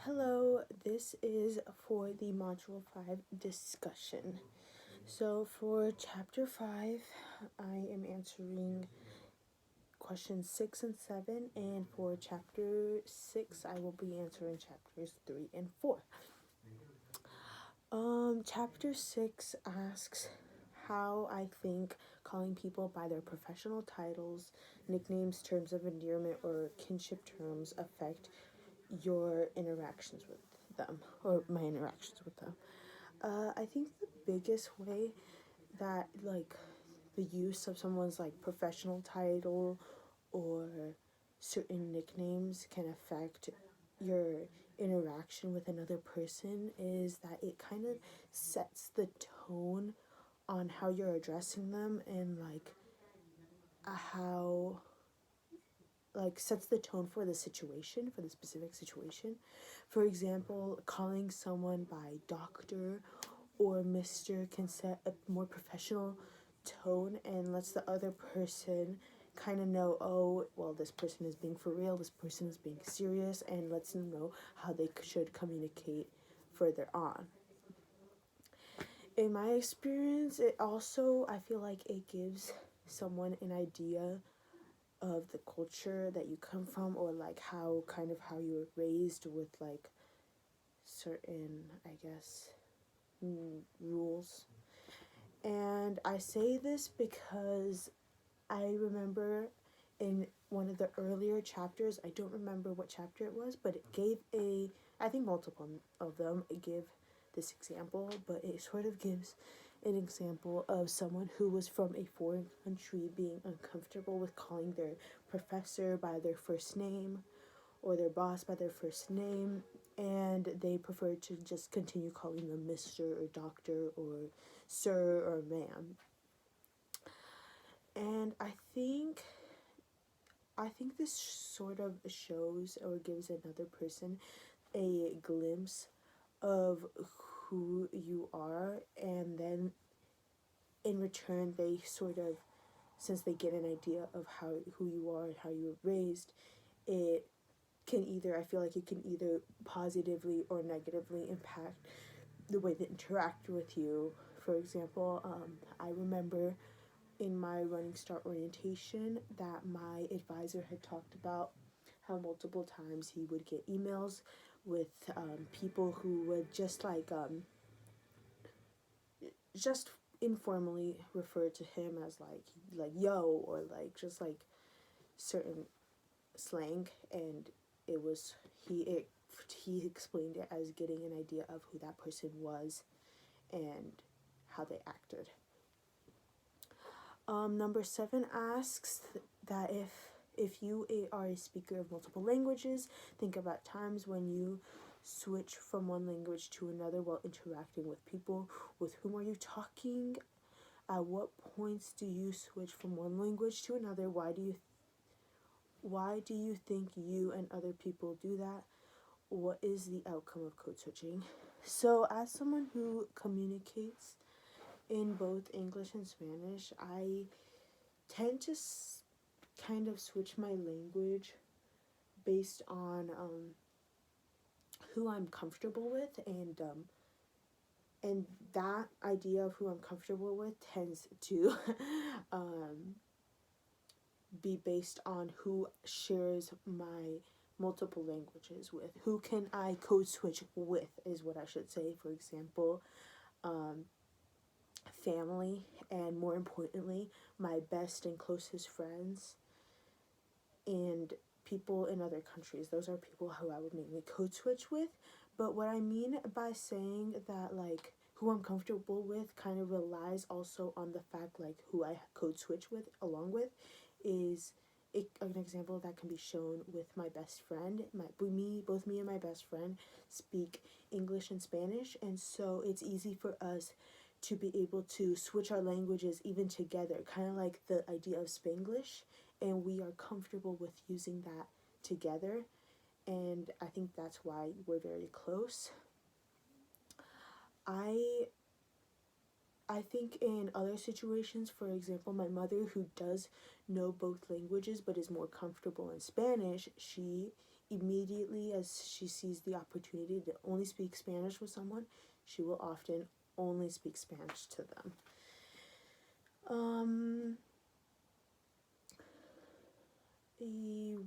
Hello, this is for the Module 5 discussion. So, for Chapter 5, I am answering questions 6 and 7, and for Chapter 6, I will be answering chapters 3 and 4. Chapter 6 asks how I think calling people by their professional titles, nicknames, terms of endearment, or kinship terms affect your interactions with them, or my interactions with them. I think the biggest way that the use of someone's professional title or certain nicknames can affect your interaction with another person is that it kind of sets the tone on how you're addressing them, and how sets the tone for the situation, for the specific situation. For example, calling someone by doctor or Mr. can set a more professional tone and lets the other person kind of know, oh, well, this person is being for real, this person is being serious, and lets them know how they should communicate further on. In my experience, it also, I feel like it gives someone an idea of the culture that you come from, or how you were raised with certain, I guess, rules. And I say this because I remember in one of the earlier chapters, I don't remember what chapter it was, but it gave I think multiple of them, it gave this example, but it sort of gives an example of someone who was from a foreign country being uncomfortable with calling their professor by their first name or their boss by their first name, and they prefer to just continue calling them Mr. or Doctor or Sir or Ma'am. And I think this sort of shows or gives another person a glimpse of who you are, and then in return they sort of, since they get an idea of who you are and how you were raised, it can either, I feel like it can either positively or negatively impact the way they interact with you. For example, I remember in my Running Start orientation that my advisor had talked about how multiple times he would get emails with people who would just informally refer to him as like yo, or just certain slang, and it was he explained it as getting an idea of who that person was and how they acted. Number 7 asks that if you are a speaker of multiple languages, think about times when you switch from one language to another while interacting with people. With whom are you talking? At what points do you switch from one language to another? Why do you think you and other people do that? What is the outcome of code switching? So, as someone who communicates in both English and Spanish, I tend to kind of switch my language based on who I'm comfortable with, and that idea of who I'm comfortable with tends to be based on who shares my multiple languages with. Who can I code switch with is what I should say. For example, family, and more importantly, my best and closest friends, and people in other countries. Those are people who I would mainly code switch with. But what I mean by saying that who I'm comfortable with kind of relies also on the fact who I code switch with along with is an example that can be shown with my best friend. Both me and my best friend speak English and Spanish, and so it's easy for us to be able to switch our languages even together, kind of like the idea of Spanglish, and we are comfortable with using that together, and I think that's why we're very close. I think in other situations, for example, my mother, who does know both languages but is more comfortable in Spanish, she immediately as she sees the opportunity to only speak Spanish with someone, she will often only speak Spanish to them.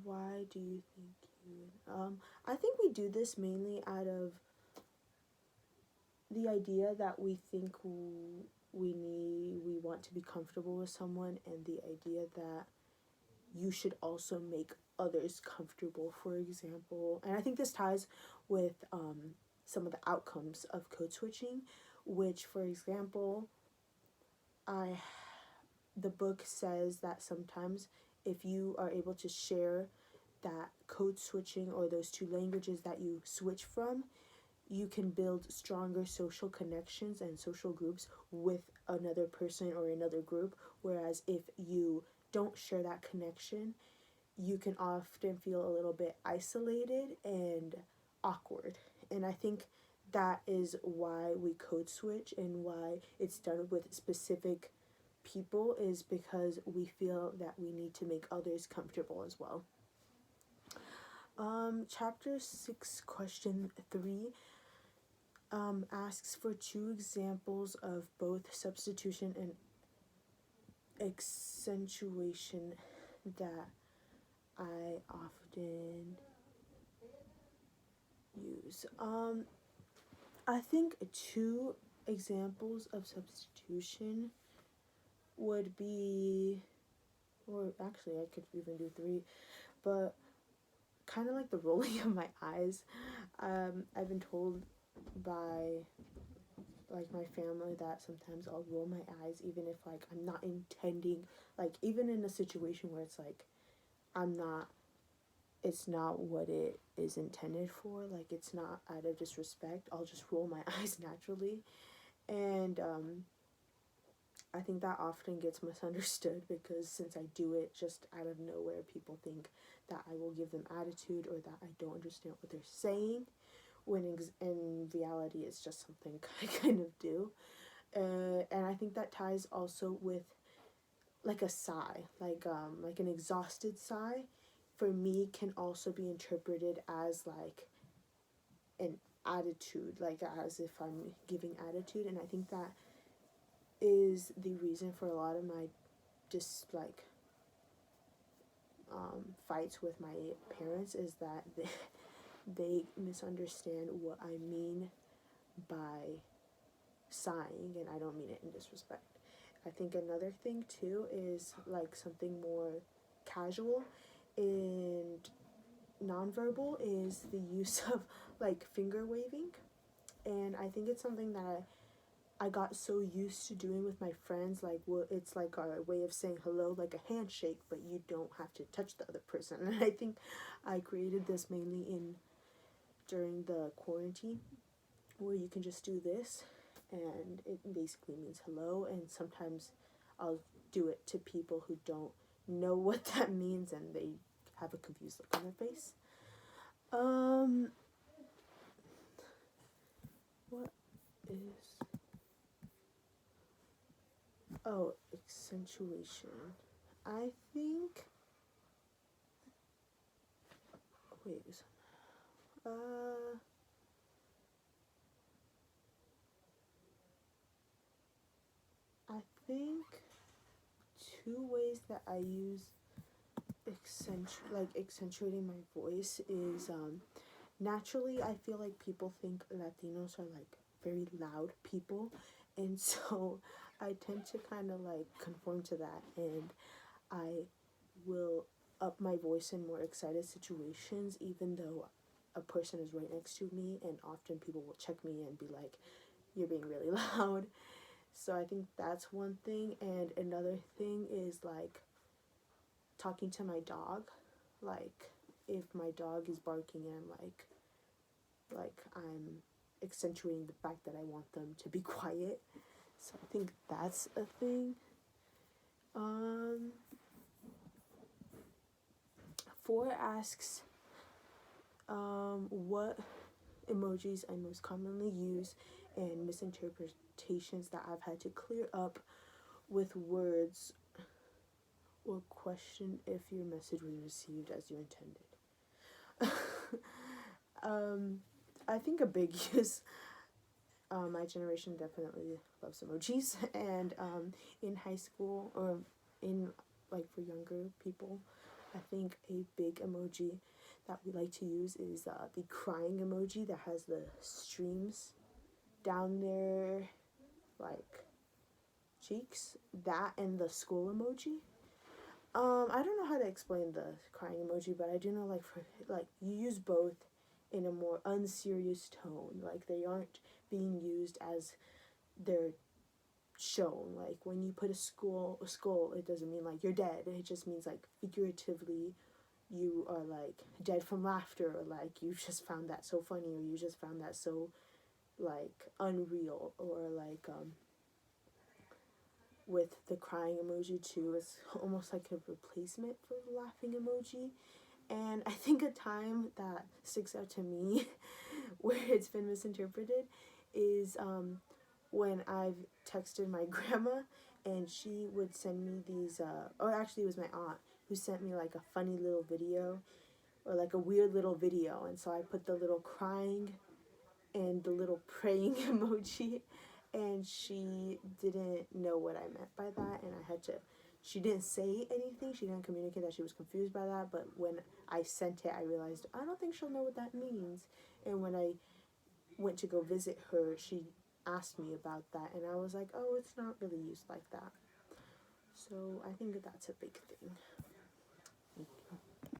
Why do you think you... I think we do this mainly out of the idea that we think we want to be comfortable with someone, and the idea that you should also make others comfortable, for example. And I think this ties with some of the outcomes of code switching, which, for example, the book says that sometimes if you are able to share that code switching or those two languages that you switch from, you can build stronger social connections and social groups with another person or another group. Whereas if you don't share that connection, you can often feel a little bit isolated and awkward. And I think that is why we code switch, and why it's done with specific people, is because we feel that we need to make others comfortable as well. Chapter 6, question 3 asks for 2 examples of both substitution and accentuation that I often use. I think 2 examples of substitution would be, or actually I could even do 3, but kind of like the rolling of my eyes. I've been told by like my family that sometimes I'll roll my eyes even if like I'm not intending, like even in a situation where it's like it's not what it is intended for, like it's not out of disrespect, I'll just roll my eyes naturally. And I think that often gets misunderstood, because since I do it just out of nowhere, people think that I will give them attitude or that I don't understand what they're saying, when in reality it's just something I kind of do. And I think that ties also with like a sigh, like an exhausted sigh, for me can also be interpreted as like an attitude, like as if I'm giving attitude. And I think that is the reason for a lot of my fights with my parents, is that they misunderstand what I mean by sighing, and I don't mean it in disrespect. I think another thing too is like something more casual and nonverbal is the use of like finger waving. And I think it's something that I got so used to doing with my friends, like it's like a way of saying hello, like a handshake, but you don't have to touch the other person. And I think I created this mainly during the quarantine, where you can just do this and it basically means hello. And sometimes I'll do it to people who don't know what that means, and they have a confused look on their face. What is... Oh, accentuation. I think... Wait. I think 2 ways that I use accentuating my voice is naturally I feel like people think Latinos are like very loud people, and so I tend to kind of like conform to that, and I will up my voice in more excited situations even though a person is right next to me, and often people will check me and be like, you're being really loud. So I think that's one thing. And another thing is like talking to my dog, like if my dog is barking and I'm accentuating the fact that I want them to be quiet. So I think that's a thing. 4 asks what emojis I most commonly use, and misinterpretations that I've had to clear up with words, or question if your message was received as you intended. um, I think a big use, my generation definitely loves emojis, and in high school, or in, like, for younger people, I think a big emoji that we like to use is the crying emoji that has the streams down their, like, cheeks. That and the school emoji. I don't know how to explain the crying emoji, but I do know, like, for, like, you use both in a more unserious tone. Like, they aren't being used as they're shown. Like, when you put a skull, it doesn't mean like you're dead. It just means, like, figuratively, you are, like, dead from laughter, or like you just found that so funny, or you just found that so, like, unreal, or like, with the crying emoji too, it's almost like a replacement for the laughing emoji. And I think a time that sticks out to me where it's been misinterpreted is when I've texted my grandma, and she would send me these, or actually it was my aunt who sent me, like, a funny little video, or like a weird little video, and so I put the little crying and the little praying emoji, and she didn't know what I meant by that, and I had to, she didn't say anything, she didn't communicate that she was confused by that, but when I sent it, I realized, I don't think she'll know what that means. And when I went to go visit her, she asked me about that, and I was like, oh, it's not really used like that. So I think that that's a big thing.